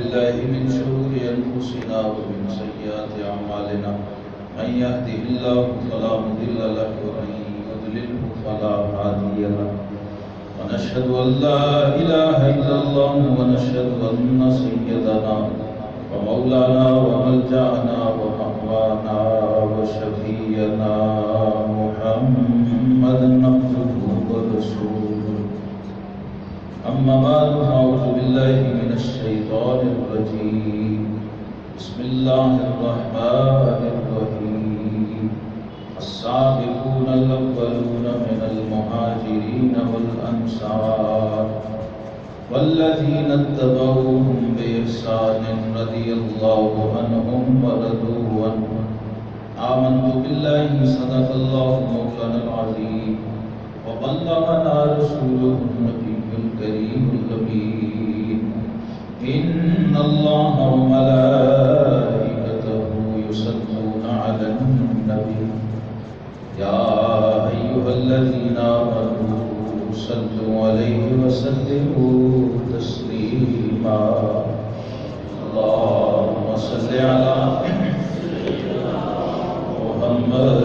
بالله من شرور أنفسنا ومن سيئات أعمالنا من يهده الله فلا مضل له ومن يضلله فلا هادي له ونشهد أن لا إله إلا الله ونشهد أن سيدنا ومولانا وملجأنا ومأوانا وشفيعنا محمدا عبده ورسوله أما بعد أعوذ بالله من الشيطان الرجيم بسم الله الرحمن الرحيم السابقون الأولون من المهاجرين والأنصار والذين اتبعوهم بإحسان رضي الله عنهم ورضوا عنه آمنت بالله صدق الله مولانا العظيم وبلغنا رسوله النبي الكريم الأمين إن الله وملائكته يصلون على النبي يا أيها الذين آمنوا صلوا عليه وسلموا تسليما اللهم صل على محمد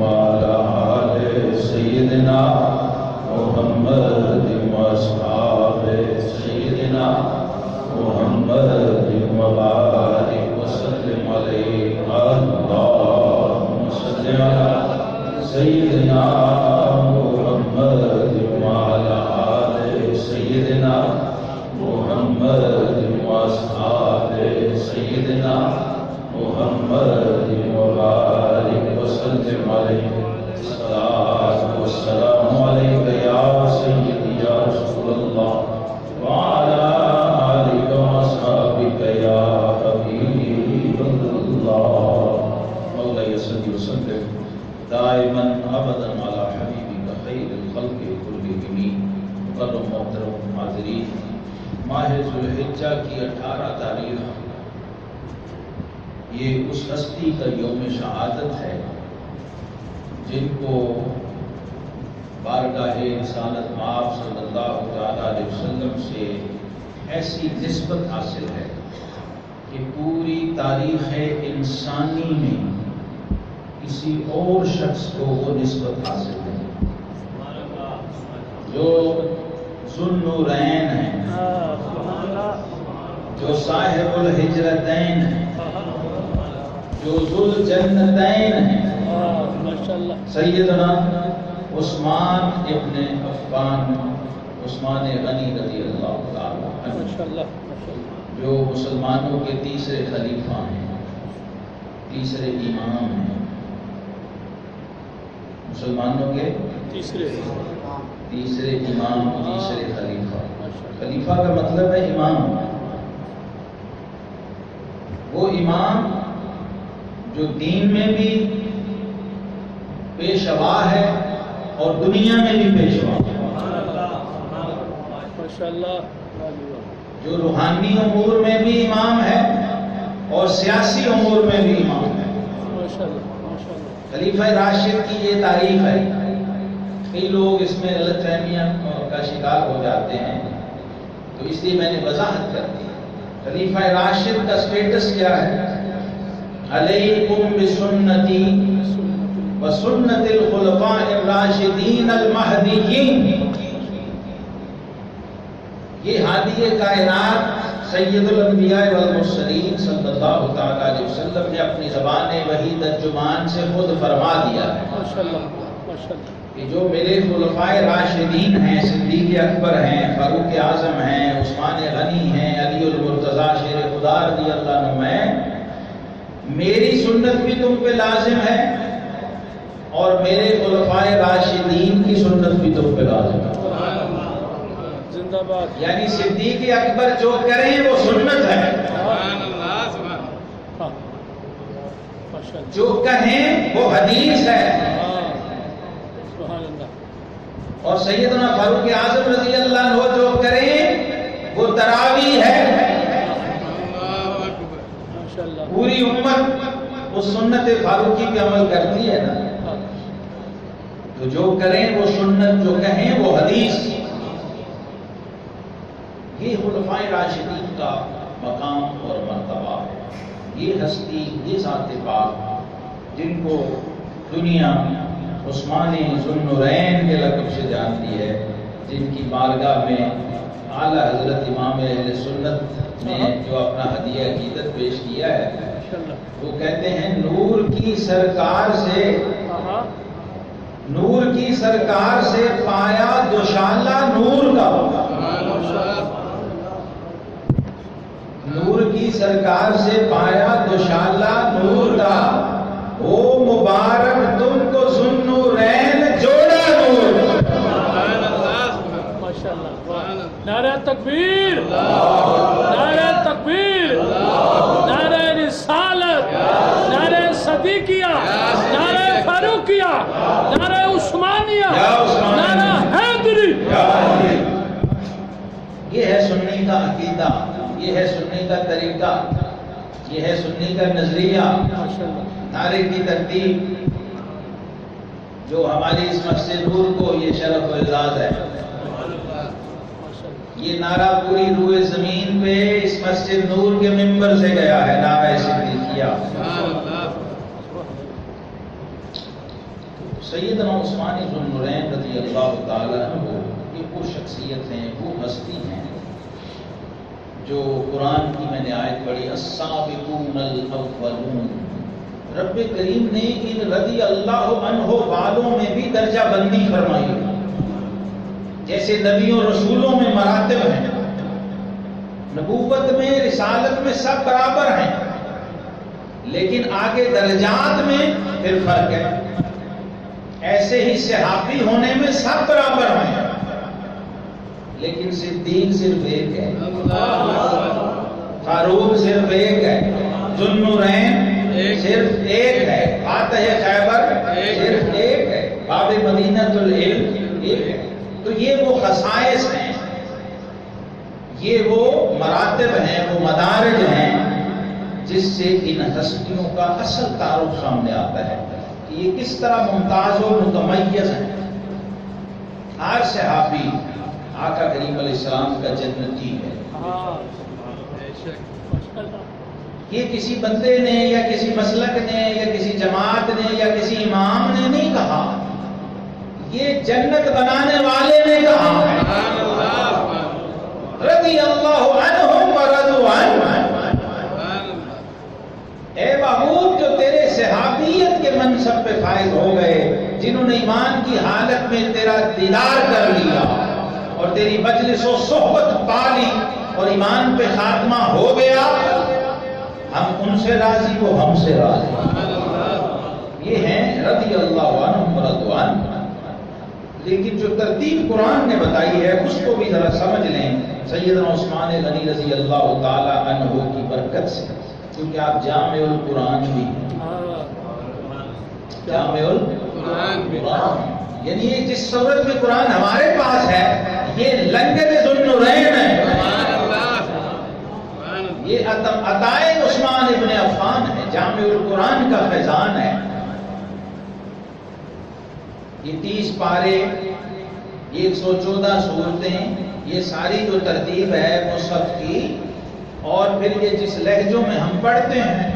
وعلى آل سيدنا محمد وأصحاب سيدنا محمد وبارك وسلم عليه اللهم صل على سيدنا محمد وعلى آل سيدنا محمد وأصحاب سيدنا محمد وبارك وسلم عليه الصلاة والسلام عليك يا سيدي يا رسول الله وعلى آلك وأصحابك يا حبيب الله مولاي صل وسلم دائما ابدا على حبیبک خیر الخلق کلہم مکرم محترم حاضرین ماہ ذوالحجہ کی 18 تاریخ یہ اس ہستی کا یوم شہادت ہے جن کو بارگاہ رسالت آپ صلی اللہ علیہ وسلم سے ایسی نسبت حاصل ہے کہ پوری تاریخ انسانی میں کسی اور شخص کو وہ نسبت حاصل نہیں جو ذوالنورین ہیں، جو صاحب الحجرتین ہیں، جو ذوالجنتین ہیں، سیدنا عثمان ابن عفان عثمان غنی رضی اللہ تعالی عنہ جو مسلمانوں کے تیسرے خلیفہ ہیں، تیسرے امام ہیں، مسلمانوں کے تیسرے امام، تیسرے خلیفہ۔ خلیفہ کا مطلب ہے امام، وہ امام جو دین میں بھی پیشوا ہے اور دنیا میں بھی پیشوا ہے، جو روحانی امور میں بھی امام ہے اور سیاسی امور میں بھی امام ہے۔ خلیفہ راشد کی یہ تعریف ہے۔ کئی لوگ اس میں غلط فہمیاں کا شکار ہو جاتے ہیں، تو اس لیے میں نے وضاحت کر دی۔ خلیفہ راشد کا سٹیٹس کیا ہے؟ علیکم بسنتی وسنت الخلفاء الراشدین المہدیین۔ یہ ہادی کائنات سید الانبیاء والمرسلین صلی اللہ تعالی علیہ وسلم نے اپنی زبان وحی ترجمان سے خود فرما دیا ہے کہ جو میرے خلفاء راشدین ہیں، صدیق اکبر ہیں، فاروق اعظم ہیں، عثمان غنی ہیں، علی المرتضیٰ شیر خدا رضی اللہ عنہ ہیں، میری سنت بھی تم پہ لازم ہے اور میرے خلفاء راشدین کی سنت بھی تم پہ لازم ہے۔ یعنی صدیق اکبر جو کریں وہ سنت ہے، جو کہیں وہ حدیث ہے، اور سیدنا فاروق اعظم رضی اللہ عنہ جو کریں وہ تراویح ہے۔ پوری امت اس سنت فاروقی پہ عمل کرتی ہے نا، تو جو کریں وہ سنت، جو کہیں وہ حدیث۔ یہ خلفائے راشدین کا مقام اور مرتبہ ہے۔ یہ ہستی، یہ ذات پاک جن کو دنیا عثمان ذو النورین کے لقب سے جانتی ہے، جن کی بارگاہ میں اعلیٰ حضرت امام اہل سنت نے جو اپنا ہدیہ عقیدت پیش کیا ہے، وہ کہتے ہیں نور کی سرکار سے پایا دوشالہ نور کا، نور کی سرکار سے پایا دوشالہ نور کا، او مبارک تم کو ذوالنورین جوڑا نور۔ نعرہ تکبیر، نعرہ تکبیر، نعرہ رسالت، نعرہ صدیقیہ، نعرہ فاروقیہ، نعرہ عثمانیہ، نعرہ حیدری۔ یہ ہے سنی کا عقیدہ، یہ ہے سنی کا طریقہ، یہ ہے سنی کا نظریہ، نعرے کی ترتیب جو ہماری اس مسجد نور کو یہ شرف و اعزاز ہے۔ یہ نعرہ پوری روئے زمین پہ اس مسجد نور کے ممبر سے گیا ہے، نعرہ صدیقیہ۔ سیدنا عثمان ذو النورین رضی اللہ تعالیٰ عنہ یہ وہ شخصیت ہیں، وہ ہستی ہیں جو قرآن کی میں نے آیت پڑھی السابقون الاولون، رب کریم نے ان رضی اللہ عنہ والوں میں بھی درجہ بندی فرمائی، جیسے نبیوں رسولوں میں مراتب ہیں، نبوت میں رسالت میں سب برابر ہیں، لیکن آگے درجات میں پھر فرق ہے۔ ایسے ہی صحابی ہونے میں سب برابر ہیں، لیکن صدیق صرف ایک ہے، فاروق صرف ایک ہے، ذو النورین صرف ایک ہے، فاتح خیبر صرف ایک ہے، باب مدینۃ العلم ایک ہے۔ تو یہ وہ خصائص ہیں، یہ وہ مراتب ہیں، وہ مدارج ہیں جس سے ان ہستیوں کا اصل تعارف سامنے آتا ہے کہ یہ کس طرح ممتاز و متمیز ہیں۔ ہر صحابی آقا کریم علیہ السلام کا جنتی ہے۔ یہ کسی بندے نے یا کسی مسلک نے یا کسی جماعت نے یا کسی امام نے نہیں کہا، یہ جنت بنانے والے نے کہا رضی اللہ عنہم ورضوا عنہ۔ اے محبوب جو تیرے صحابیت کے منصب پہ فائز ہو گئے، جنہوں نے ایمان کی حالت میں تیرا دیدار کر لیا اور تیری مجلس و صحبت پا لی اور ایمان پہ خاتمہ ہو گیا، ہم ان سے راضی، وہ ہم سے راضی۔ یہ ہیں رضی اللہ عنہم ورضوا عنہ۔ لیکن جو ترتیب قرآن نے بتائی ہے اس کو بھی ذرا سمجھ لیں سیدنا عثمان غنی رضی اللہ تعالی عنہ کی برکت سے، کیونکہ آپ جامع القرآن بھی ہیں، جامع القرآن، یعنی یہ جس صورت میں قرآن ہمارے پاس ہے یہ لنگر ذو النورین ہے، یہ عطائے عثمان ابن عفان ہے، جامع القرآن کا فیضان ہے۔ یہ 30 پارے، یہ 114 سورتیں، یہ ساری جو ترتیب ہے مصحف کی، اور پھر یہ جس لہجوں میں ہم پڑھتے ہیں،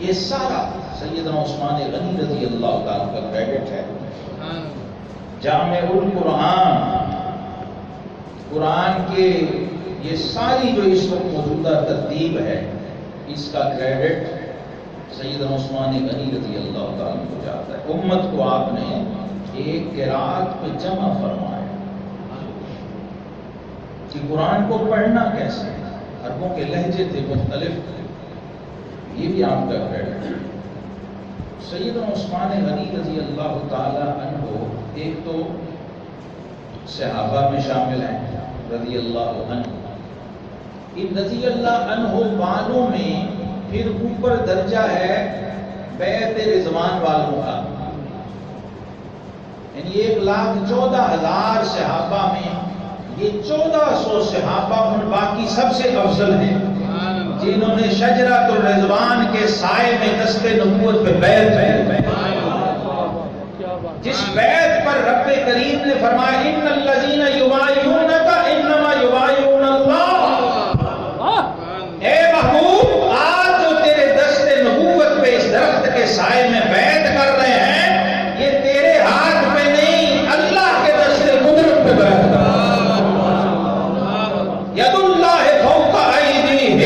یہ سارا سیدنا عثمان غنی رضی اللہ تعالیٰ کا کریڈٹ ہے۔ جامع القرآن، قرآن کے یہ ساری جو اس وقت موجودہ ترتیب ہے، اس کا کریڈٹ سیدنا عثمان غنی رضی اللہ تعالیٰ کو جاتا ہے۔ امت کو آپ نے ایک قرات پہ جمع فرمایا کہ قرآن کو پڑھنا کیسے، عربوں کے لہجے تھے مختلف، یہ بھی آپ کا کریڈٹ ہے۔ سیدنا عثمان غنی رضی اللہ تعالیٰ عنہ ایک تو صحابہ میں شامل ہیں رضی اللہ عنہ، ان رضی اللہ عنہ والوں میں پھر اوپر درجہ ہے بیعت رضوان والوں کا، یعنی 1,14,000 صحابہ میں یہ 1400 صحابہ ان باقی سب سے افضل ہیں جنہوں نے شجرۃ الرضوان کے سائے میں دست نبوت پہ بیعت ہے، جس بیعت پر رب کریم نے فرمایا ان الذین یبایعونک انما یبایعون اللہ، ید اللہ فوق ایدیہم،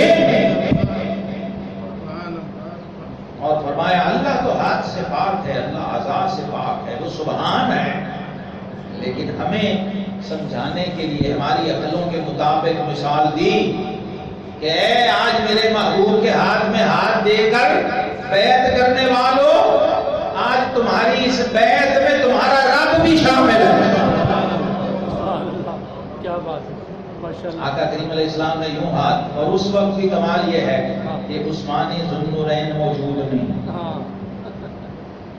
اور فرمایا اللہ تو ہاتھ سے پاک ہے، اللہ اعضاء سے پاک ہے، وہ سبحان ہے، لیکن ہمیں سمجھانے کے لیے ہماری عقلوں کے مطابق مثال دی کہ اے آج میرے محبوب کے ہاتھ میں ہاتھ دے کر بیعت کرنے والوں، آج تمہاری اس بیعت میں تمہارا رب بھی شامل ہے۔ کیا بات ہے، ماشاءاللہ۔ آقا کریم علیہ السلام نے یوں ہاتھ، اور اس وقت کی کمال یہ ہے کہ عثمانی ذوالنورین موجود نہیں، ہاں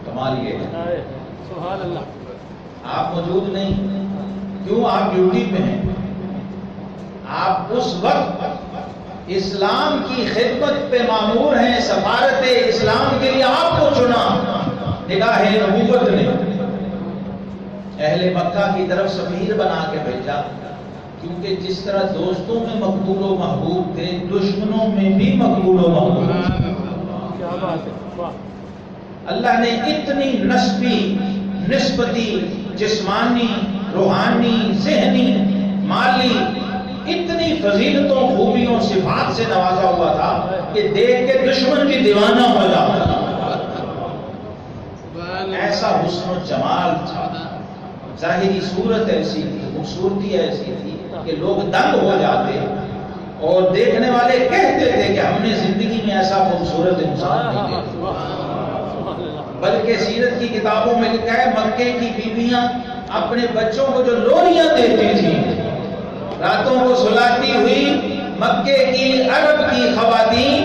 کمال یہ ہے سبحان اللہ، آپ موجود نہیں، کیوں؟ آپ ڈیوٹی پہ ہیں، آپ اس وقت اسلام کی خدمت پہ مامور ہیں، سفارت اسلام کے لیے آپ کو چنا نگاہ نبوت نے، اہل مکہ کی طرف سفیر بنا کے بھیجا، کیونکہ جس طرح دوستوں میں مقبول و محبوب تھے، دشمنوں میں بھی مقبول و محبوب تھے۔ کیا بات ہے، واہ، اللہ نے اتنی نسبتی، جسمانی، روحانی، ذہنی، مالی، اتنی فضیلتوں، خوبیوں، صفات سے نوازا ہوا تھا کہ دیکھ کے دشمن بھی دیوانہ ہو جاتا، ایسا حسن و جمال تھا، ظاہری صورت ایسی تھی، خوبصورتی ایسی تھی کہ لوگ دنگ ہو جاتے، اور دیکھنے والے کہتے تھے کہ ہم نے زندگی میں ایسا خوبصورت انسان نہیں دیکھا۔ بلکہ سیرت کی کتابوں میں لکھا ہے مکے کی بیویاں اپنے بچوں کو جو لوریاں دیتی تھیں، راتوں کو سلاتی ہوئی مکے کی عرب کی خواتین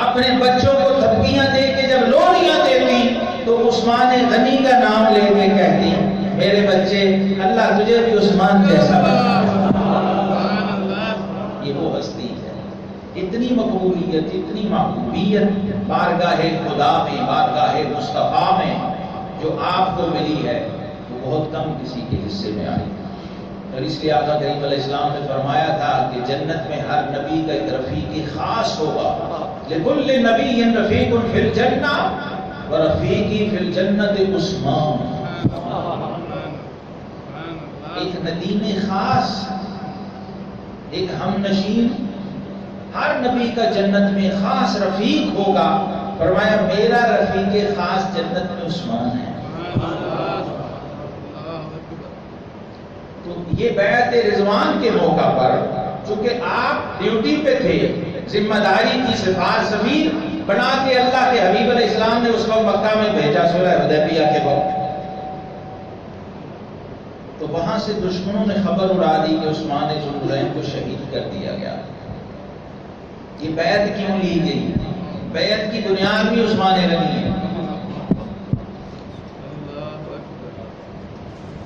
اپنے بچوں کو تھپکیاں دے کے جب لوریاں دیتی تو عثمان غنی کا نام لے کے کہتی میرے بچے اللہ تجھے بھی عثمان جیسا بنا۔ یہ وہ ہستی ہے، اتنی مقبولیت، اتنی محبوبیت بارگاہ خدا میں، بارگاہ مصطفیٰ میں جو آپ کو ملی ہے وہ بہت کم کسی کے حصے میں آئی، اور اس لیے آقا کریم علیہ السلام نے فرمایا تھا کہ جنت میں ہر نبی کا ایک رفیقی خاص ہوگا، لکل نبی رفیق فی الجنہ ورفیقی فی الجنت عثمان، ایک ندیم خاص، ایک ہم نشین، ہر نبی کا جنت میں خاص رفیق ہوگا، فرمایا میرا رفیق خاص جنت میں عثمان ہے۔ تو یہ بیعت رضوان کے موقع پر چونکہ آپ ڈیوٹی پہ تھے، ذمہ داری کی، سفیر بنا کے اللہ کے حبیب علیہ السلام نے اس کو مکہ میں بھیجا صلح حدیبیہ کے وقت، تو وہاں سے دشمنوں نے خبر اڑا دی کہ عثمان ذوالنورین کو شہید کر دیا گیا۔ یہ بیعت کیوں لی گئی؟ بیعت کی بنیاد بھی عثمان غنی ہے۔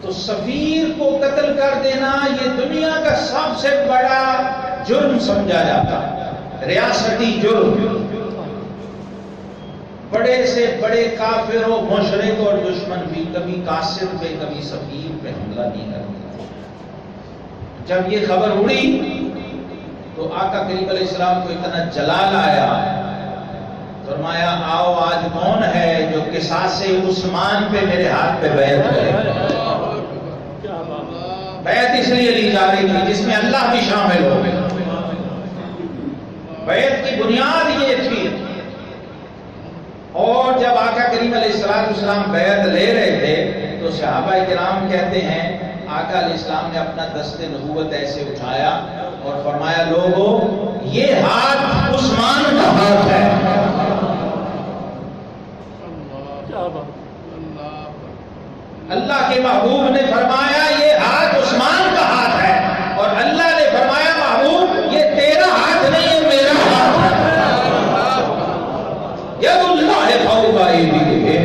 تو سفیر کو قتل کر دینا یہ دنیا کا سب سے بڑا جرم سمجھا جاتا ہے، ریاستی جرم۔ بڑے سے بڑے کافر و مشرک اور دشمن بھی کبھی قاصد پہ، کبھی سفیر پہ حملہ نہیں کرتے۔ جب یہ خبر اڑی تو آقا کریم علیہ السلام کو اتنا جلال آیا، فرمایا آؤ آج کون ہے جو قصاص عثمان پہ میرے ہاتھ پہ بیعت کرے۔ بیعت اس لیے لی جا رہی تھی جس میں اللہ بھی شامل ہو گئے، بیعت کی بنیاد یہ تھی۔ اور جب آقا کریم علیہ السلام بیعت لے رہے تھے تو صحابہ کرام کہتے ہیں آقا علیہ السلام نے اپنا دست نبوت ایسے اٹھایا اور فرمایا لوگوں یہ ہاتھ عثمان کا ہاتھ ہے۔ اللہ کے محبوب نے فرمایا یہ ہاتھ عثمان کا ہاتھ ہے، اور اللہ نے فرمایا محبوب یہ تیرا ہاتھ نہیں ہے، میرا ہاتھ ہے۔ ید اللہ فوق ایدیہم،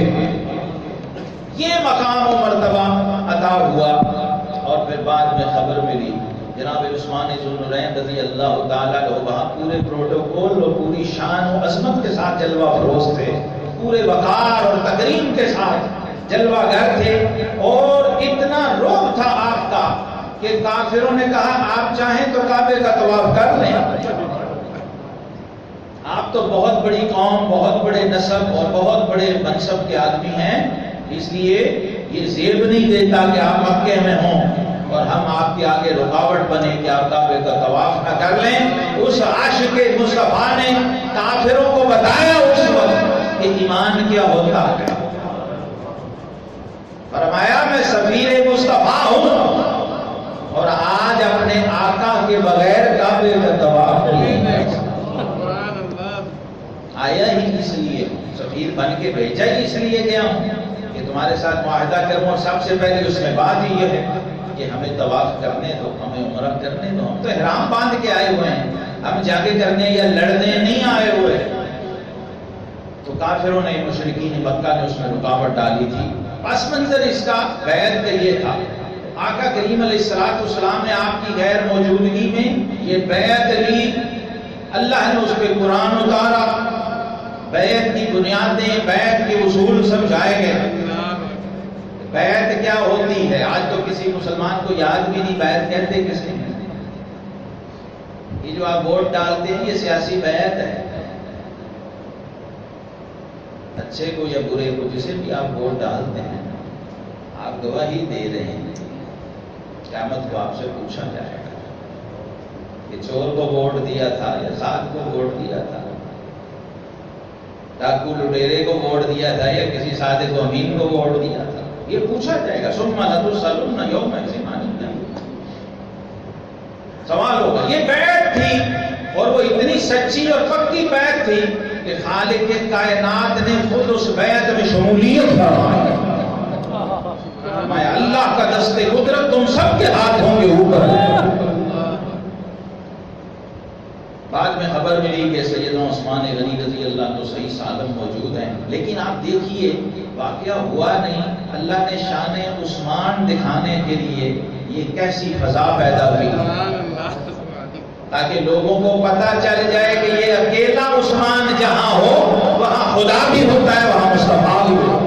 یہ مقام و مرتبہ عطا ہوا۔ اور پھر بعد میں خبر ملی جناب عثمان ذوالنورین رضی اللہ تعالیٰ عنہ وہاں پورے پروٹوکول اور پوری شان و عظمت کے ساتھ جلوہ فروز تھے، پورے وقار اور تکریم کے ساتھ جلوہ گر تھے، اور اتنا روب تھا آپ کا کہ کافروں نے کہا آپ چاہیں تو کعبے کا طواف کر لیں، آپ تو بہت بڑی قوم، بہت بڑے نسب اور بہت بڑے منصب کے آدمی ہیں، اس لیے یہ زیب نہیں دیتا کہ آپ مکے میں ہوں اور ہم آپ کے آگے رکاوٹ بنے کہ آپ کعبے کا طواف نہ کر لیں. اس عاشق مصطفیٰ نے کافروں کو بتایا اس وقت کہ ایمان کیا ہوتا ہے. فرمایا میں سفیر مصطفیٰ ہوں اور آج اپنے آقا کے بغیر کعبے کا طواف نہیں ہے. آیا ہی اس لیے, سفیر بن کے بھیجا ہی اس لیے گیا ہوں کہ تمہارے ساتھ معاہدہ کروں. اور سب سے پہلے اس میں بات ہی یہ ہے کہ ہمیں طواف کرنے دو, ہمیں عمرہ کرنے دو. ہم تو احرام باندھ کے آئے ہوئے ہیں, ہم جنگ کرنے یا لڑنے نہیں آئے ہوئے. تو کافروں نے, مشرکین مکہ نے اس میں رکاوٹ ڈالی تھی. پس منظر اس کا بیعت کا یہ تھا, آقا کریم علیہ السلام نے آپ کی غیر موجودگی میں یہ بیعت لی. اللہ نے اس پہ قرآن اتارا, بیعت کی بنیادیں, بیعت کے اصول سمجھائے گئے. بیعت کیا ہوتی ہے آج تو کسی مسلمان کو یاد بھی نہیں بیعت کہتے کس نے. یہ جو آپ ووٹ ڈالتے ہیں یہ سیاسی بیعت ہے. اچھے کو یا برے کو جسے بھی آپ ووٹ ڈالتے ہیں آپ گواہی دے رہے ہیں. قیامت کو آپ سے پوچھا جائے گا کہ چور کو ووٹ دیا تھا یا ساتھ کو ووٹ دیا تھا, ڈاکو لٹیرے کو ووٹ دیا تھا یا کسی صادق و امین کو ووٹ دیا تھا. یہ پوچھا جائے گا. ثم لتسألن یومئذ عن النعیم. سوال ہوگا. یہ بیعت تھی اور وہ اتنی سچی اور پکی بیعت تھی کہ خالق کائنات نے خود اس بیعت میں شمولیت فرمائی. میں اللہ کا دست قدرت تم سب کے ہاتھوں کے اوپر ہے. بعد میں خبر ملی کہ سیدنا عثمان غنی رضی اللہ عنہ صحیح سالم موجود ہیں, لیکن آپ دیکھیے واقعہ ہوا نہیں. اللہ نے شان عثمان دکھانے کے لیے یہ کیسی فضا پیدا ہوئی تاکہ لوگوں کو پتہ چل جائے کہ یہ اکیلا عثمان جہاں ہو وہاں خدا بھی ہوتا ہے, وہاں مصطفیٰ بھی ہوتا ہے.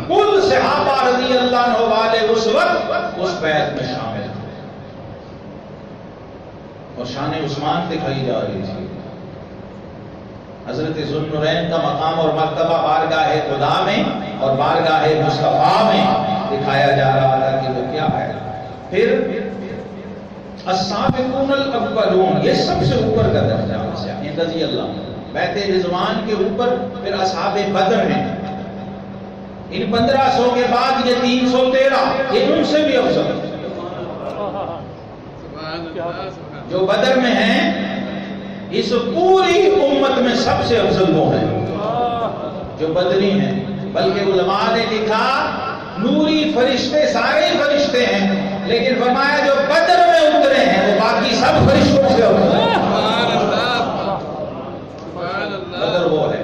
کل صحابہ رضی اللہ عنہ والے اس وقت اس بیعت میں شامل تھے اور شان عثمان دکھائی جا رہی تھی. حضرت ذوالنورین کا مقام اور مرتبہ بارگاہ خدا میں اور بارگاہ مصطفیٰ میں دکھایا جا رہا تھا کہ وہ کیا ہے. پھر السابقون الاولون, یہ سب سے اوپر کا درجہ ہے رضی اللہ عنہ. بیعت رضوان کے اوپر پھر اصحاب بدر ہیں. ان 1500 کے بعد یہ 313, یہ ان سے بھی افضل جو بدر میں ہیں. اس پوری امت میں سب سے افضل وہ ہیں جو بدری ہیں. بلکہ علماء نے لکھا نوری فرشتے سارے فرشتے ہیں, لیکن فرمایا جو بدر میں اترے ہیں وہ باقی سب فرشتوں سے افضل ہیں. بدر وہ ہے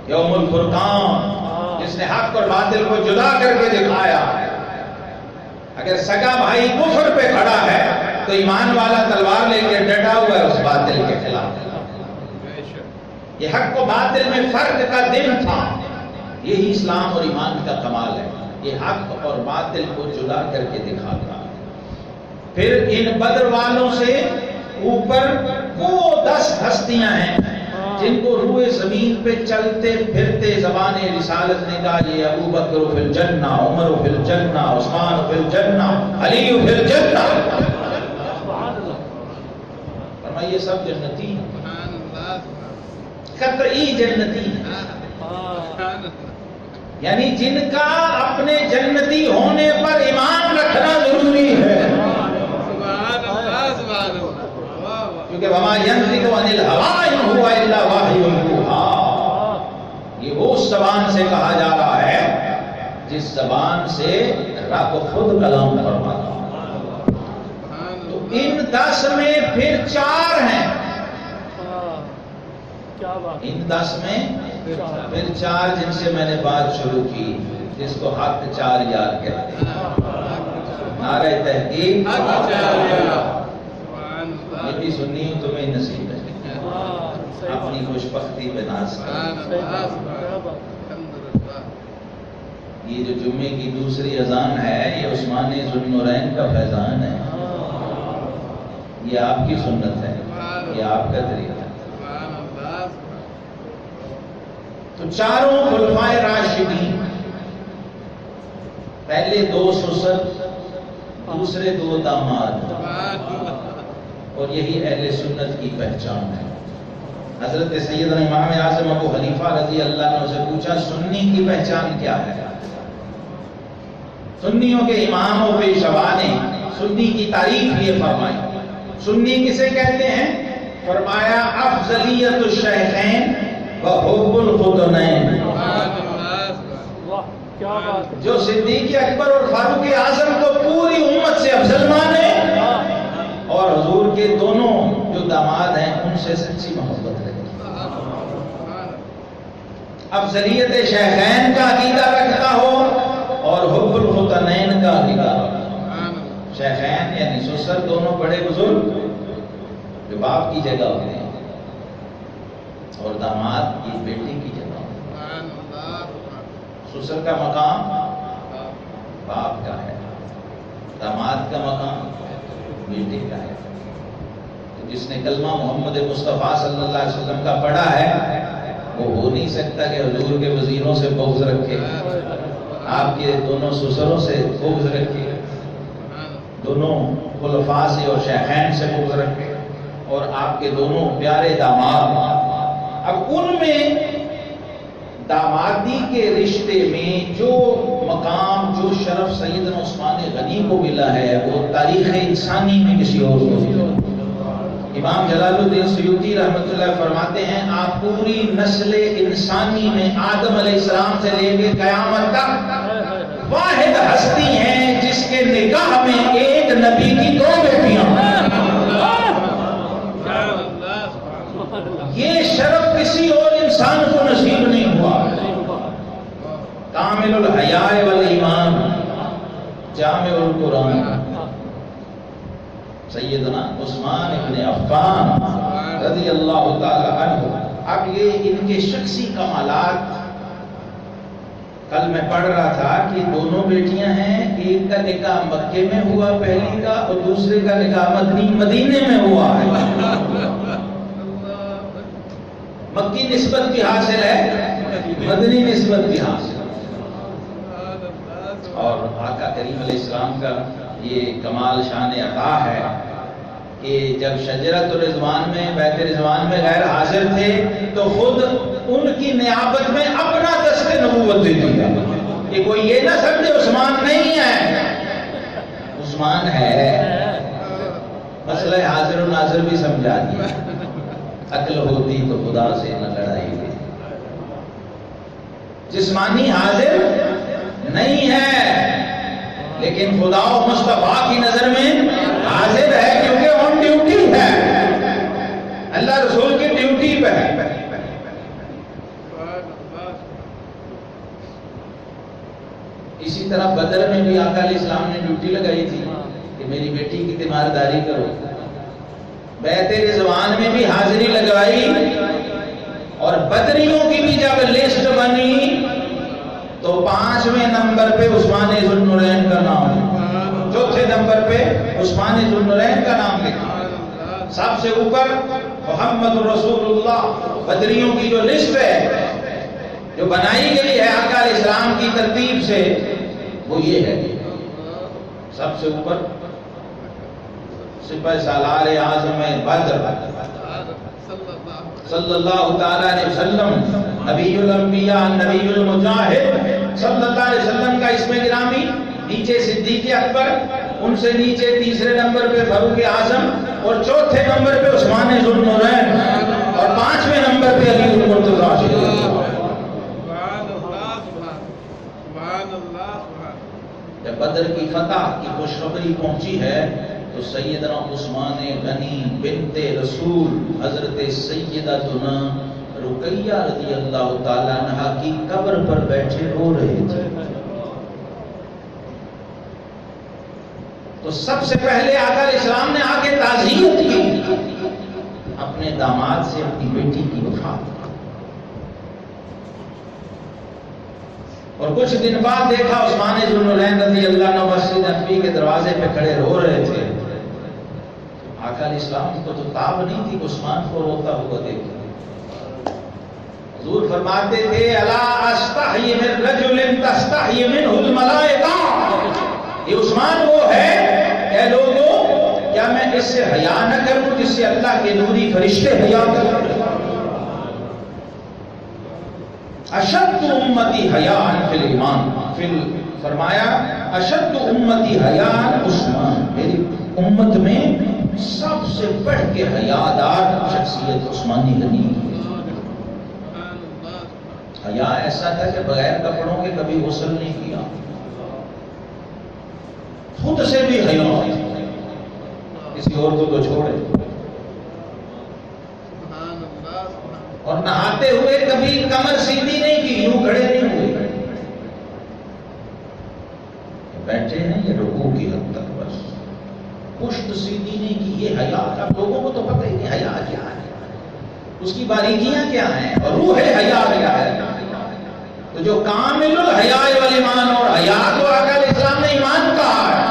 یوم الفرقان جس نے حق اور باطل کو جدا کر کے دکھایا. اگر سگا بھائی کفر پہ کھڑا ہے تو ایمان والا تلوار لے کے ڈٹا ہوا ہے اس باطل کے خلاف. یہ حق و باطل میں فرق کا دن تھا. یہی اسلام اور ایمان کا کمال ہے, یہ حق اور باطل کو جدا کر کے دکھاتا. پھر ان بدر والوں سے اوپر وہ 10 ہستیاں ہیں جن کو روئے زمین پہ چلتے پھرتے زبان رسالت نے کہا یہ ابو بکر فی الجنہ, عمر فی الجنہ, عثمان فی الجنہ, علی فی الجنہ. فرمایا یہ سب جنتی ہیں, قطعی جنتی ہیں. یعنی جن کا اپنے جنتی ہونے پر ایمان رکھنا ضروری ہے, کیونکہ وما ينطق عن الهوى ان هو الا وحی یوحی. یہ وہ زبان سے کہا جا رہا ہے جس زبان سے رب خود کلام فرماتا. تو ان 10 میں پھر 4 ہیں. ان 10 میں پھر 4 جن سے میں نے بات شروع کی, جس کو حق 4 یاد کہتے ہیں. نعرہ تحقیق یہ بھی سنی ہوں تمہیں نصیب ہے, اپنی خوش بختی پہ ناز کر. یہ جو جمعے کی دوسری اذان ہے یہ عثمان ذوالنورین کا فیضان ہے. یہ آپ کی سنت ہے, یہ آپ کا طریقہ ہے. تو چاروں خلفائے راشدین پہلے 2 سسر، دوسرے 2 داماد، اور یہی اہل سنت کی پہچان ہے۔ حضرت سیدنا امام اعظم ابو حنیفہ رضی اللہ عنہ سے پوچھا سنی کی پہچان کیا ہے؟ سنیوں کے امام و پیشوا نے سنی کی تعریف یہ فرمائی۔ سنی کسے کہتے ہیں؟ فرمایا افضلیت الشیخین و حب القطنین، جو صدیق اکبر اور فاروق اعظم کو پوری امت سے افضل مانے اور حضور کے دونوں جو داماد ہیں ان سے سچی محبت رکھے۔ افضلیت شیخین کا عقیدہ رکھتا ہو اور حب القطنین کا عقیدہ رکھتا ہو۔ شیخین یعنی سسر، دونوں بڑے بزرگ جو باپ کی جگہ ہوتے ہیں، اور داماد کی بیٹی کی جگہ ہوتے ہیں۔ سسر کا مقام باپ کا ہے، داماد کا مقام بیٹے کا ہے۔ تو جس نے کلمہ محمد مصطفیٰ صلی اللہ علیہ وسلم کا پڑھا ہے وہ ہو نہیں سکتا کہ حضور کے وزیروں سے بغض رکھے، آپ کے دونوں سسروں سے بغض رکھے، دونوں خلفاء سے اور شیخین سے بغض رکھے، اور آپ کے دونوں پیارے داماد۔ اب ان میں دامادی کے رشتے میں جو مقام، جو شرف سیدنا عثمان غنی کو ملا ہے وہ تاریخ انسانی میں کسی اور کو نہیں ملا۔ امام جلال الدین سیوطی رحمۃ اللہ فرماتے ہیں آپ پوری نسل انسانی میں آدم علیہ السلام سے لے کے قیامت تک واحد ہستی ہیں جس کے نکاح میں ایک نبی کی 2 بیٹیاں ہیں۔ یہ شرف کسی اور انسان کو نصیب نہیں ہوا۔ کامل الحیاء والایمان، جامع القرآن، سیدنا عثمان ابن عفان رضی اللہ تعالی عنہ۔ اب یہ ان کے شخصی کمالات، کل میں پڑھ رہا تھا کہ دونوں بیٹیاں ہیں، ایک کا نکاح مکے میں ہوا پہلی کا، اور دوسرے کا نکاح مدینے میں ہوا ہے۔ مکی نسبت بھی حاصل ہے، مدنی نسبت بھی حاصل ہے۔ اور آقا کریم علیہ السلام کا یہ کمال شان عطا ہے کہ جب شجرۃ الرضوان میں، بیت رضوان میں غیر حاضر تھے تو خود ان کی نیابت میں اپنا دست نبوت دے دیا کہ کوئی یہ نہ سمجھے عثمان نہیں ہے، عثمان ہے۔ مسئلہ حاضر و ناظر بھی سمجھا دیا، عقل ہوتی تو خدا سے نہ لڑائی ہوئی۔ جسمانی حاضر نہیں ہے لیکن خدا و مصطفیٰ کی نظر میں حاضر ہے، کیونکہ آن ڈیوٹی ہے، اللہ رسول کی ڈیوٹی پہ ہے۔ اسی طرح بدر میں بھی آقا علیہ السلام نے ڈیوٹی لگائی تھی کہ میری بیٹی کی تیمارداری کرو۔ بیت رضوان میں بھی حاضری لگوائی، اور بدریوں کی بھی جب لسٹ بنی تو 5ویں نمبر پہ عثمان ذو النورین کا نام، 4تھے نمبر پہ عثمان ذو النورین کا نام لکھا، سب سے اوپر محمد رسول اللہ۔ بدریوں کی جو لسٹ ہے جو بنائی گئی ہے آقا علیہ السلام کی ترتیب سے وہ یہ ہے، سب سے اوپر سپہ سالار اعظم بدر صلی اللہ تعالی علیہ وسلم، نبی الانبیاء، نبی المجاہد صلی اللہ علیہ وسلم کا اسم گرامی، نیچے صدیق اکبر، ان سے نیچے 3رے نمبر پہ فاروق اعظم، اور 4تھے نمبر پہ عثمان ذو النورین، اور 5ویں نمبر پہ علی المرتضیٰ۔ جب بدر کی فتح کی خوشخبری پہنچی ہے تو سیدنا عثمان غنی بنت رسول حضرت سیدتنا رقیہ رضی اللہ تعالیٰ عنہ کی قبر پر بیٹھے رو رہے تھے۔ تو سب سے پہلے آقا علیہ السلام نے آ کے تعزیت کی اپنے داماد سے اپنی بیٹی کی وفات۔ اور کچھ دن بعد دیکھا عثمان ذو النورین رضی اللہ عنہ مسجد نبوی کے دروازے پہ کھڑے رو رہے تھے۔ آقا علیہ السلام کو تو تاب نہیں تھی کہ عثمان کو روتا ہوا دیکھا۔ حضور فرماتے تھے الا استحی من رجل تستحی منہ الملائکہ، یہ عثمان وہ ہے اے لوگوں کیا میں اس سے حیا نہ کروں جس سے اللہ کے نوری فرشتے حیا کریں؟ اشد امتی حیاء فی الایمان فرمایا اشد امتی حیاء عثمان، میری امت میں سب سے بڑھ کے حیادار شخصیت عثمانی غنی ہے۔ حیا ایسا تھا کہ بغیر کپڑوں کے کبھی غسل نہیں کیا، خود سے بھی حیا، کسی اور کو تو چھوڑے، اور نہاتے ہوئے کبھی کمر سیدھی نہیں کی، یوں کھڑے نہیں ہوئے، بیٹھے ہیں یہ رکوع کی حد تک بس، پشت سیدھی نہیں کی، یہ حیا تھا۔ لوگوں کو تو پتہ ہی نہیں حیا کیا ہے، اس کی باریکیاں کیا ہیں، اور روح حیا کیا ہے۔ تو جو کامل الحیاء والایمان، اور حیا کو آقا علیہ السلام نے ایمان کہا ہے۔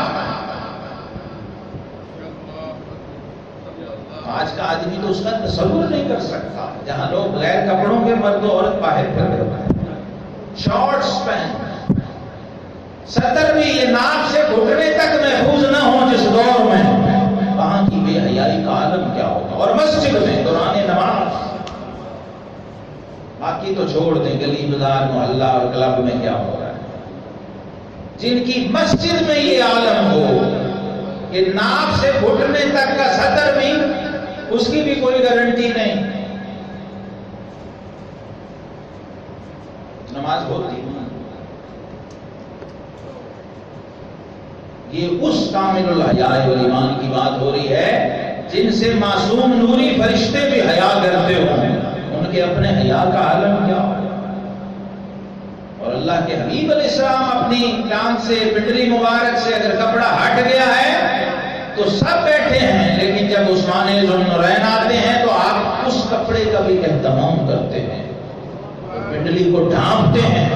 آج کا آدمی تو اس کا تصور نہیں کر سکتا، جہاں لوگ بغیر کپڑوں کے مرد و عورت باہر پھر رہے ہیں، شارٹس پہن، سطر بھی یہ ناک سے گھٹنے تک محفوظ نہ ہو جس دور میں، وہاں کی بے حیائی کا عالم کیا ہوگا۔ اور مسجد میں دوران نماز، باقی تو چھوڑ دیں گلی بازار محلہ اور کلب میں کیا ہو رہا ہے، جن کی مسجد میں یہ عالم ہو کہ ناک سے گھٹنے تک کا سطر بھی، اس کی بھی کوئی گارنٹی نہیں، نماز ہوتی ہے۔ یہ اس کامل الحیاء والایمان کی بات ہو رہی ہے جن سے معصوم نوری فرشتے بھی حیا کرتے ہوں، ان کے اپنے حیا کا عالم کیا ہو۔ اور اللہ کے حبیب علیہ السلام اپنی ٹانگ سے، پنڈلی مبارک سے اگر کپڑا ہٹ گیا ہے تو سب بیٹھے ہیں، لیکن جب عثمان ذوالنورین آتے ہیں تو آپ اس کپڑے کا بھی اہتمام کرتے ہیں، پنڈلی کو ڈھانپتے ہیں۔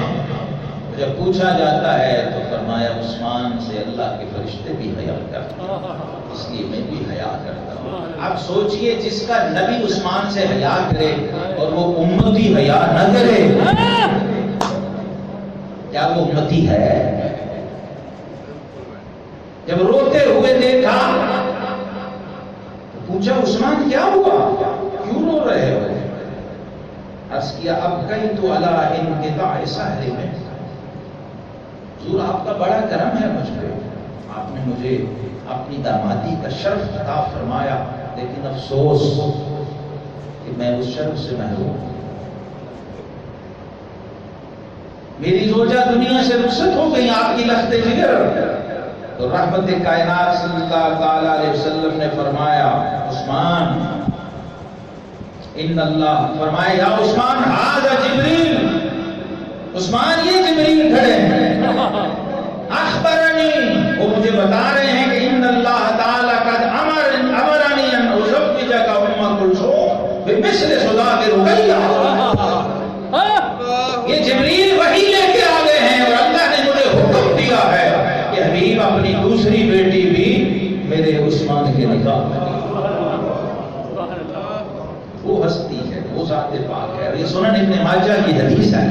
جب پوچھا جاتا ہے تو فرمایا عثمان سے اللہ کے فرشتے بھی حیا کرتے ہیں، اس لیے میں بھی حیا کرتا ہوں۔ اب سوچئے جس کا نبی عثمان سے حیا کرے اور وہ امتی حیا نہ کرے، کیا وہ امتی ہے؟ جب روتے ہوئے دیکھا تو پوچھا عثمان کیا ہوا، کیوں رو رہے ہو؟ عرض کیا اب کہیں تو علی انقطاع سحر میں، حضور آپ کا بڑا کرم ہے مجھ پہ، آپ نے مجھے اپنی دامادی کا شرف عطا فرمایا، لیکن افسوس کہ میں اس شرف سے محروم ہوں، میری زوجہ دنیا سے رخصت ہو گئی آپ کی لخت جگر۔ تو رحمت کائنات صلی اللہ تعالی علیہ وسلم نے فرمایا عثمان ان اللہ، فرمایا یا عثمان ھذا جبریل، عثمان یہ جبریل کھڑے ہیں، اخبرنی، وہ مجھے بتا رہے ہیں کہ ان اللہ تعالی قد امرنی ان ازوجک ام کلثوم بمثل صداق رقیہ، یہ جبریل وحی لے کے آ گئے ہیں اور اللہ نے مجھے حکم دیا ہے کہ حبیب اپنی دوسری بیٹی بھی میرے عثمان کے نکاح میں، وہ ہستی ہے، وہ ذات پاک ہے۔ یہ سنن ابن ماجہ کی حدیث ہے،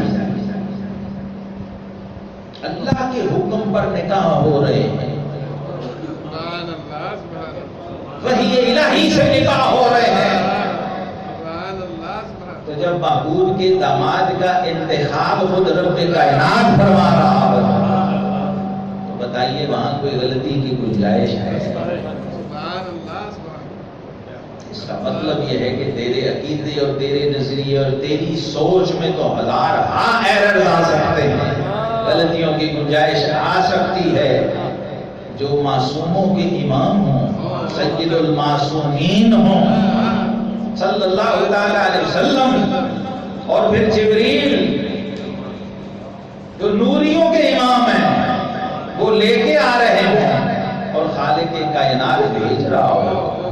اللہ کے حکم پر نکاح ہو رہے ہیں، وحی الہی سے نکاح ہو رہے ہیں۔ تو جب محبوب کے داماد کا انتخاب خود رب کائنات فرما رہا ہو تو بتائیے وہاں کوئی غلطی کی گنجائش ہے؟ اس کا مطلب یہ ہے کہ تیرے عقیدے اور تیرے نظریے اور تیری سوچ میں تو ہزار ایررز آ سکتے ہیں، غلطیوں کی گنجائش آ سکتی ہے۔ جو معصوموں کے امام ہوں، سید المعصومین ہوں صلی اللہ تعالی علیہ وسلم، اور پھر جبریل جو نوریوں کے امام ہیں وہ لے کے آ رہے ہیں اور خالق کائنات بھیج رہا ہو،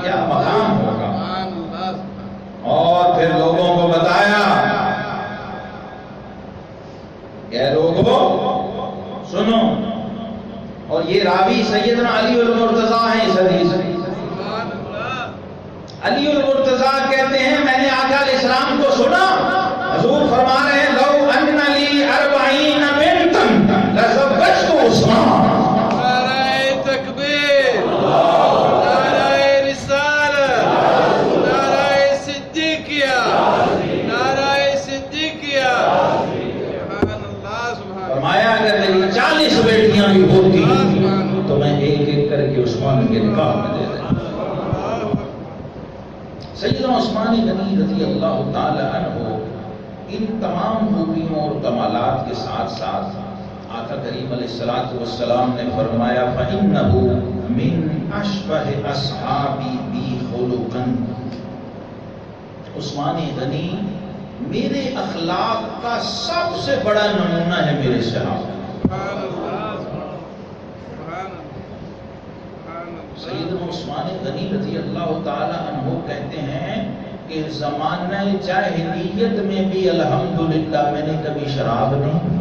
کیا مقام ہوگا۔ اور پھر لوگوں کو بتایا کہ لوگوں سنو، اور یہ راوی سیدنا علی المرتضیٰ ہیں اس حدیث میں۔ علی المرتضیٰ کہتے ہیں میں نے آقا علیہ السلام کو سنا، حضور فرما رہے ہیں لو ان لی 40 بنتا لزوجت عثمان، سیدنا عثمان غنی رضی اللہ تعالی عنہ ان تمام خوبیوں اور کمالات کے ساتھ ساتھ آقا کریم علیہ الصلوۃ والسلام نے فرمایا فَإِنَّهُ مِنْ أَشْبَهِ أَصْحَابِي بِي خُلُقًا، عثمان غنی میرے اخلاق کا سب سے بڑا نمونہ ہے میرے صحابہ۔ سیدنا عثمان غنی رضی اللہ تعالی عنہ کہتے ہیں کہ زمانہ جاہلیت میں بھی الحمدللہ میں نے کبھی شراب نہیں،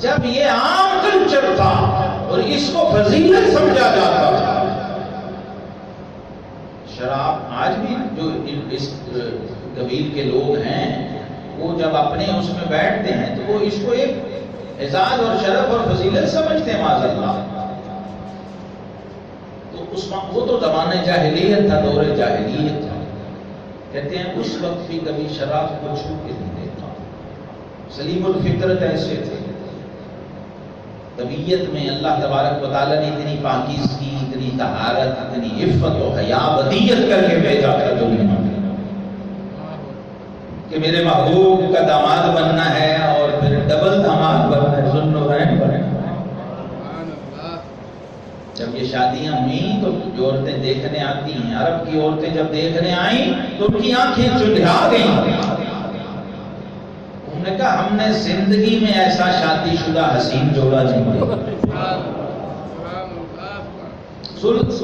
جب یہ عام کلچر تھا اور اس کو فضیلت سمجھا جاتا تھا۔ شراب آج بھی جو اس قبیل کے لوگ ہیں وہ جب اپنے اس میں بیٹھتے ہیں تو وہ اس کو ایک اعزاز اور شرف اور فضیلت سمجھتے ہیں معاذ اللہ۔ تو وہ تو زمانہ جاہلیت تھا، دور جاہلیت تھا، کہتے ہیں اس وقت بھی کبھی شراب کو چھو کے نہیں دیتا، سلیم الفطرت ایسے تھے، طبیعت میں اللہ تبارک و تعالیٰ نے اتنی پاکیزگی، اتنی طہارت، اتنی عفت و حیا بدیت کر کے بھیجا تھا دنیا میں کہ میرے محبوب کا داماد بننا ہے اور پھر ڈبل داماد بننا ہے، ذوالنورین بننا۔ جب یہ شادیاں ہوئیں تو جو عورتیں دیکھنے آتی ہیں، عرب کی عورتیں جب دیکھنے آئیں تو ان کی آنکھیں چندھا گئیں۔ انہوں نے کہا ہم نے زندگی میں ایسا شادی شدہ حسین جوڑا نہیں دیکھا۔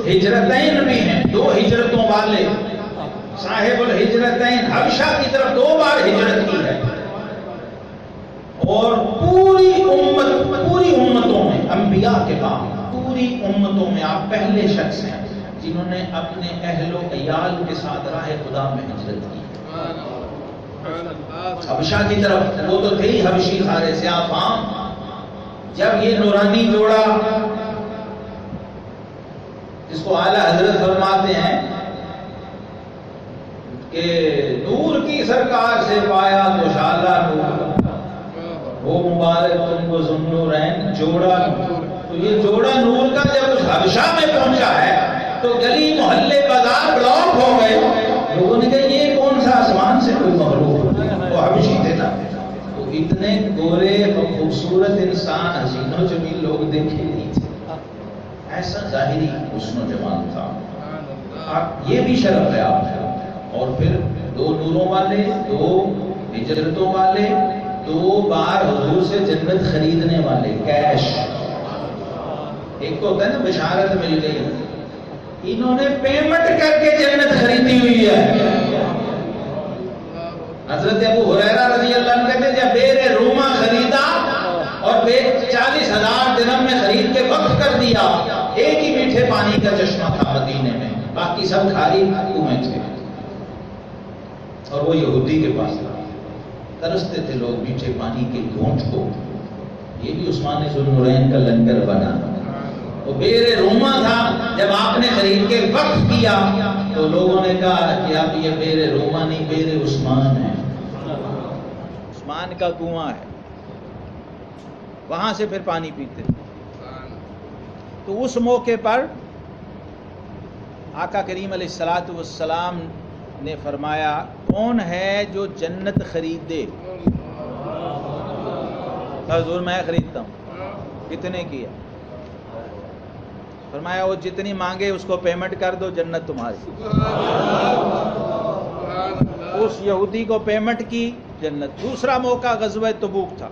ہجرتین بھی ہیں، 2 ہجرتوں والے، صاحب الہجرتین حبشہ کی طرف 2 بار ہجرت کی ہے، اور پوری امتوں میں، انبیاء کے بعد پوری امتوں میں آپ پہلے شخص ہیں جنہوں نے اپنے اہل و عیال کے ساتھ راہ خدا میں ہجرت کی۔ حبشہ کی طرف وہ تو تھے ہی حبشی سارے سیاہ فام، جب یہ نورانی جوڑا جس کو اعلیٰ حضرت فرماتے ہیں کہ نور کی سرکار سے پایا تو شالہ نور، وہ مبارک تم کو ذوالنورین جوڑا نور۔ تو یہ جوڑا نور کا جب اس حبشہ میں پہنچا ہے تو گلی محلے بازار بلاک ہو گئے، لوگوں نے کہا یہ کون سا آسمان سے کوئی مخلوق، وہ حبشی تھے نا، تو اتنے گورے خوبصورت انسان حسین و جمیل لوگ دیکھے نہیں تھے، ایسا ظاہری حسن و جمال تھا۔ آپ یہ بھی شرف ہے آپ، اور پھر 2 نوروں والے، 2 ہجرتوں والے، 2 بار حضور سے جنت خریدنے والے، کیش۔ ایک تو ہوتا ہے نا بشارت مل گئی، انہوں نے پیمنٹ کر کے جنت خریدی ہوئی ہے۔ حضرت ابو ہریرہ رضی اللہ عنہ کہتے ہیں جب بیر روما خریدا اور 40,000 درہم میں خرید کے وقف کر دیا، ایک ہی میٹھے پانی کا چشمہ تھا مدینے میں، باقی سب کھاری کنویں تھے، اور وہ یہودی کے پاس تھا، ترستے تھے لوگ میٹھے پانی کے گھونٹ کو۔ یہ بھی عثمان ذوالنورین کا لنگر بنا، وہ بیر روما تھا، جب آپ نے خرید کے وقف کیا تو لوگوں نے کہا کہ اب یہ بیر روما نہیں، بیر عثمان ہے، عثمان کا کنواں ہے، وہاں سے پھر پانی پیتے۔ تو اس موقع پر آقا کریم علیہ الصلوۃ والسلام نے فرمایا کون ہے جو جنت خریدے؟ حضور میں خریدتا ہوں۔ کتنے کیا؟ فرمایا وہ جتنی مانگے اس کو پیمنٹ کر دو، جنت تمہاری۔ اس یہودی کو پیمنٹ کی، جنت۔ دوسرا موقع غزوہ تبوک تھا،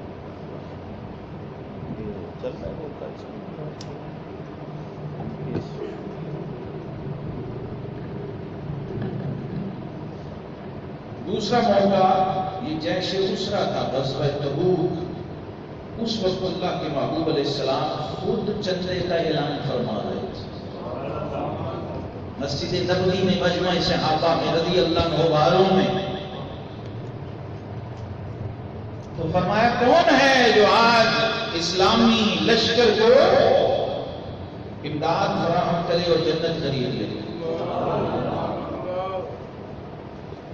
دوسرا موقع یہ جیش اسرا تھا، غزوہ تبوک۔ اس وقت اللہ کے محبوب علیہ السلام خود چندے کا اعلان فرما رہے تھے، مسجد نبوی میں، مجمع صحابہ میں، رضی اللہ عنہ والوں میں۔ تو فرمایا کون ہے جو آج اسلامی لشکر کو امداد فراہم کرے اور جنت خرید لے؟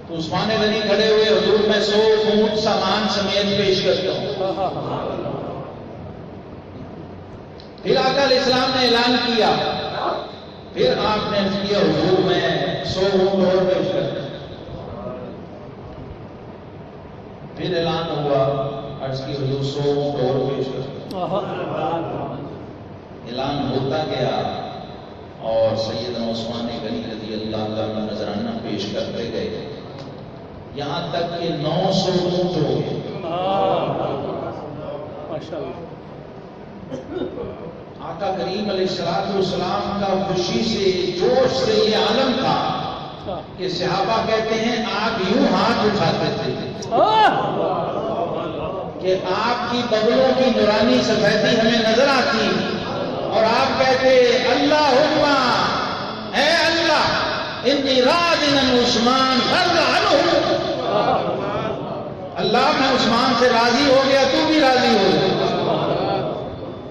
تو عثمان غنی کھڑے ہوئے، حضور میں 100 اونٹ سامان سمیت پیش کرتا ہوں۔ پھر آقا علیہ السلام نے اعلان کیا پھر آپ نے عرض کیا حضور میں 100 اونٹ اور پیش کرتا. پھر اعلان ہوا، عرض کی حضور 100 اونٹ اور پیش کرتا. اعلان ہوتا گیا اور سیدنا عثمان غنی رضی اللہ عنہ نذرانہ پیش کرتے گئے، یہاں تک کہ 900 اونٹ ہو گئے. آقا کریم علیہ السلام کا خوشی سے، جوش سے یہ عالم تھا کہ صحابہ کہتے ہیں آپ یوں ہاتھ اٹھاتے تھے کہ آپ کی بغلوں کی نورانی سفیدی ہمیں نظر آتی اور آپ کہتے اللہم اے اللہ انی راض عن عثمان فرض عنہ، اللہ میں عثمان سے راضی ہو گیا، تو بھی راضی ہو گیا.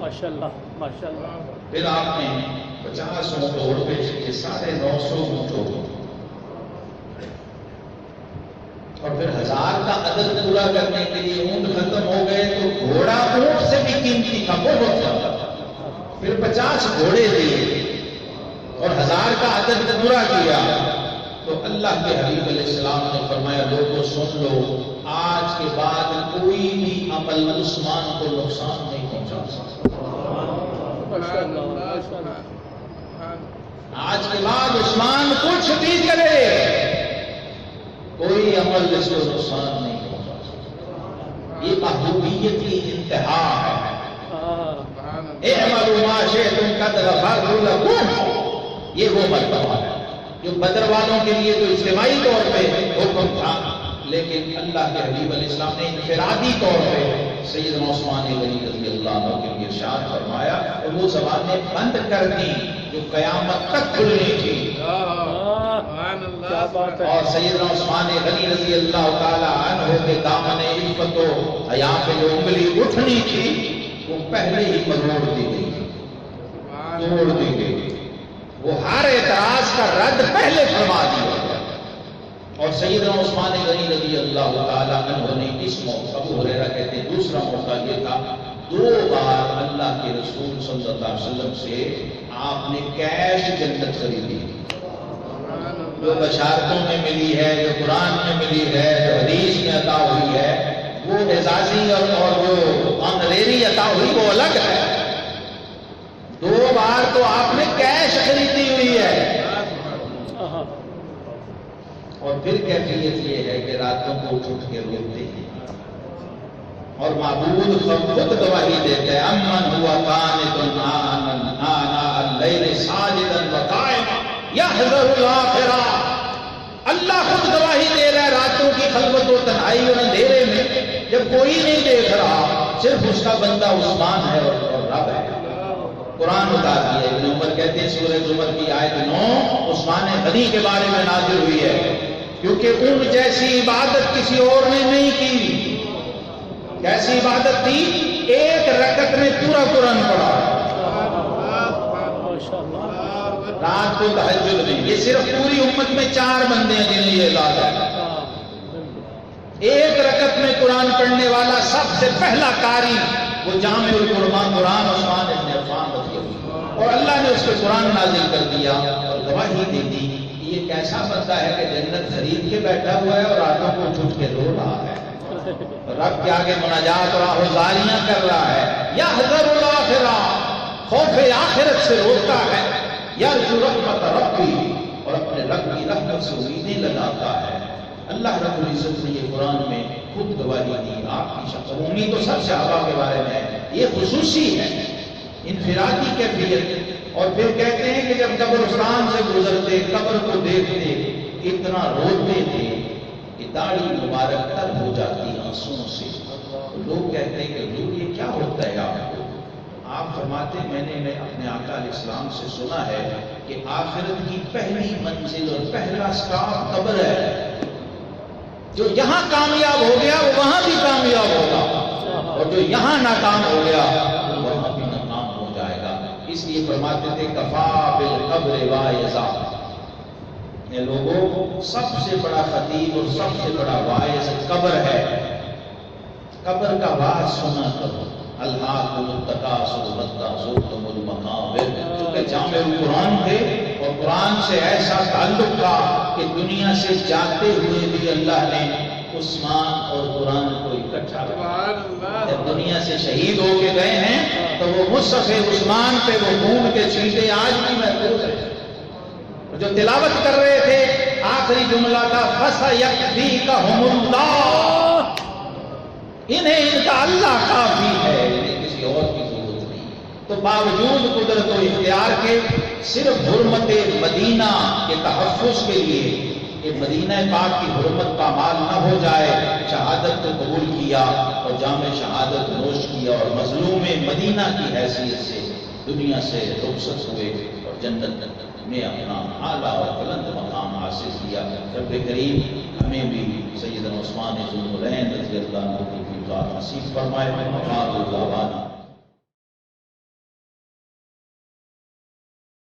ماشاءاللہ ماشاءاللہ. پھر آپ نے 50 اونٹ اور پیش کیے، 950 اونٹ ہو گئے. اور پھر 1000 کا عدد پورا کرنے کے لیے اونٹ ختم ہو گئے تو گھوڑا اونٹ سے بھی قیمتی تھا، بہت زیادہ. پھر 50 گھوڑے دیے اور 1000 کا عدد پورا کیا تو اللہ کے حبیب علیہ السلام نے فرمایا لوگوں سن لو، آج کے بعد کوئی بھی عمل عثمان کو نقصان نہیں پہنچا سکتا. آج کے بعد عثمان کچھ بھی کرے کوئی عمل اس کو نقصان نہیں پہنچا سکتا. یہ محبوبیت کی انتہا ہے. اعملوا ما شئتم قد غفرت لکم، یہ وہ مرتبہ ہے جو بدر والوں کے لیے تو اجتماعی طور پہ حکم تھا، لیکن اللہ کے حبیب علیہ السلام نے انفرادی طور پہ سیدنا عثمان غنی رضی اللہ عنہ کے لیے ارشاد فرمایا اور وہ زبانیں بند کر دی جو قیامت تک کھلنی تھی. اور سیدنا عثمان غنی رضی اللہ تعالی عنہ کے دامن عفت و حیا پہ جو انگلی اٹھنی تھی وہ پہلے ہی مروڑ دی گئی، توڑ دی گئی. وہ ہر اعتراض کا رد پہلے فرما دیا گیا. اور سیدنا عثمان غنی رضی اللہ تعالی عنہ نے اس موقع، ابو ہریرہ کہتے ہیں دوسرا موقع یہ تھا، 2 بار اللہ کے رسول صلی اللہ علیہ وسلم سے آپ نے کیش جنت خریدی، جو بشارتوں میں ملی ہے، جو قرآن میں ملی ہے، جو حدیث میں عطا ہوئی ہے، وہ اعزازی اور وہ آنریری عطا ہوئی وہ الگ ہے. 2 بار تو آپ نے کیش خریدی ہوئی ہے. اور پھر کیفیت یہ ہے کہ راتوں کو اٹھ کے روتے ہیں اور معبود خود گواہی دیتے ہیں امن ہوا قانت آناء اللیل ساجدا وقائما یحذر الآخرہ. اللہ خود گواہی دے رہا ہے راتوں کی خلوت و تنہائی اور اندھیرے میں جب کوئی نہیں دیکھ رہا، صرف اس کا بندہ عثمان ہے اور رب ہے. قرآن اتار دیا. ابن عمر کہتے ہیں سورہ زمر کی آیت 9 عثمان غنی کے بارے میں نازل ہوئی ہے کیونکہ ان جیسی عبادت کسی اور نے نہیں کی. کیسی عبادت تھی؟ 1 رکعت میں پورا قرآن پڑھا، رات کو تہجد نہیں. یہ صرف پوری امت میں 4 بندے ہیں جنہیں یہ اعزاز ہے. 1 رکعت میں قرآن پڑھنے والا سب سے پہلا قاری وہ جامع القرآن عثمان بن عفان رضی اللہ، اور اللہ نے اس پہ قرآن نازل کر دیا اور گواہی دے دی. یہ کیسا بندہ ہے کہ جنت خرید کے بیٹھا ہوا ہے اور راتوں کو اٹھ کے رو رہا ہے، رب کے آگے مناجات اور آہوازاریاں کر رہا ہے. یحذر الآخرہ، خوف آخرت سے روتا ہے. یرجو رحمت ربی، اور اپنے رب کی رحمت سے امیدیں لگاتا ہے. اللہ رب العزت نے یہ قرآن میں خود گواہی دی. آپ کی شخص عمومی تو سب صحابہ کے بارے میں ہے، یہ خصوصی ہے، انفرادی کیفیت. اور پھر کہتے ہیں کہ جب قبرستان سے گزرتے قبر کو دیکھتے اتنا روتے تھے کہ داڑھی مبارک تر ہو جاتی آنسوؤں سے. لوگ کہتے ہیں کہ حضور یہ کیا ہوتا ہے آپ کو؟ آپ فرماتے میں نے اپنے آقا علیہ السلام سے سنا ہے کہ آخرت کی پہلی منزل اور پہلا سٹاپ قبر ہے. جو یہاں کامیاب ہو گیا وہ وہاں بھی کامیاب ہوگا، اور جو یہاں ناکام ہو گیا وہ وہاں بھی ناکام ہو جائے گا. اس لیے فرماتے تھے کفا بالقبر واعظا. یہ لوگوں سب سے بڑا خطیب اور سب سے بڑا واعظ قبر ہے. قبر کا واعظ سنا کرو. الہاکم التکاثر حتی زرتم المقابر، چونکہ جامع القرآن تھے اور قرآن سے ایسا تعلق تھا کہ دنیا سے جاتے ہوئے بھی اللہ نے عثمان اور قرآن کو اکٹھا کیا۔ جب دنیا سے شہید ہو کے گئے ہیں تو وہ مصحف عثمان پہ وہ خون کے چھینٹے آج بھی محفوظ ہیں۔ جو تلاوت کر رہے تھے آخری جملہ تھا فَسَيَكْفِيكَهُمُ اللَّهُ، انہیں ان کا اللہ کافی ہے، انہیں کسی اور کی ضرورت نہیں۔ تو باوجود قدرت و اختیار کے صرف حرمت مدینہ کے تحفظ کے لیے کہ مدینہ پاک کی حرمت کا مال نہ ہو جائے، شہادت کو قبول کیا اور جام شہادت نوش کیا اور مظلوم مدینہ کی حیثیت سے دنیا سے رخصت ہوئے اور جنت میں اپنا اعلیٰ اور بلند مقام حاصل کیا۔ رب کریم ہمیں بھی سیدنا عثمان ذو النورین رضی اللہ عنہ کی نصیب فرمائے۔